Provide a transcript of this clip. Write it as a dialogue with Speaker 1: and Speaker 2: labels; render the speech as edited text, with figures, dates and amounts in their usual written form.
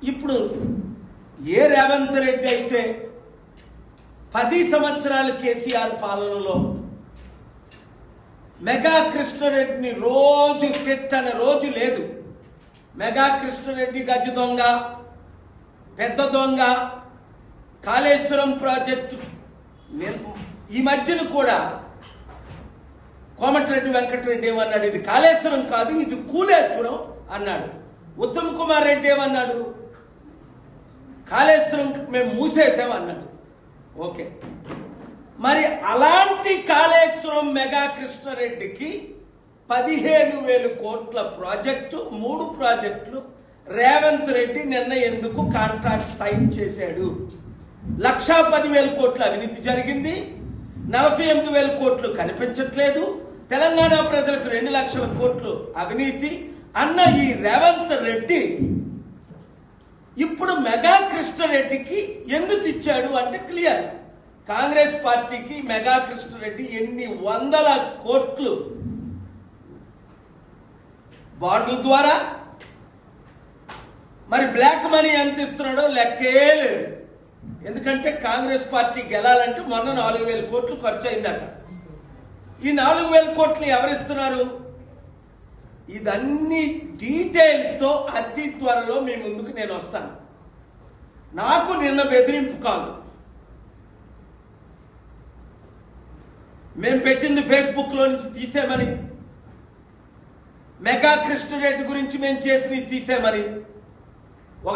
Speaker 1: ఇప్పుడు ఏ రేవంత్ రెడ్డి అయితే 10 సంవత్సరాలు కేసీఆర్ పాలనలో మెగా కృష్ణారెడ్డిని రోజు తిట్టని రోజు లేదు. మెగా కృష్ణారెడ్డి గజ దొంగ, పెద్ద దొంగ, కాళేశ్వరం ప్రాజెక్టు, ఈ మధ్యన కూడా కోమటిరెడ్డి వెంకటరెడ్డి ఏమన్నాడు, ఇది కాళేశ్వరం కాదు ఇది కూలేశ్వరం అన్నాడు. ఉత్తమ్ కుమార్ రెడ్డి ఏమన్నాడు, కాళేశ్వరం మేము మూసేసామన్నాడు. ఓకే, మరి అలాంటి కాళేశ్వరం మెగా కృష్ణారెడ్డికి 15,000 కోట్ల ప్రాజెక్టు, 3 ప్రాజెక్టులు రేవంత్ రెడ్డి నిన్న ఎందుకు కాంట్రాక్ట్ సైన్ చేశాడు? 1,10,000 కోట్ల అవినీతి జరిగింది, 48,000 కోట్లు కనిపించట్లేదు, తెలంగాణ ప్రజలకు 2 లక్షల కోట్లు అవినీతి అన్న ఈ రేవంత్ రెడ్డి ఇప్పుడు మెగా కృష్ణారెడ్డికి ఎందుకు ఇచ్చాడు అంటే క్లియర్. కాంగ్రెస్ పార్టీకి మెగా కృష్ణారెడ్డి ఎన్ని వందల కోట్లు బాండ్ల ద్వారా, మరి బ్లాక్ మనీ ఎంత ఇస్తున్నాడో లెక్కే లేదు. ఎందుకంటే కాంగ్రెస్ పార్టీ గెలాలంటే మొన్న 4,000 కోట్లు ఖర్చు అయిందట. ఈ 4,000 కోట్లు ఎవరిస్తున్నారు? ఇదన్నీ డీటెయిల్స్ తో అతి త్వరలో మీ ముందుకు నేను వస్తాను. నాకు నిన్న బెదిరింపు కాదు, మేము పెట్టింది ఫేస్బుక్ లో నుంచి తీసేమని, మెగా కృష్ణారెడ్డి గురించి మేము చేసినవి తీసేమని.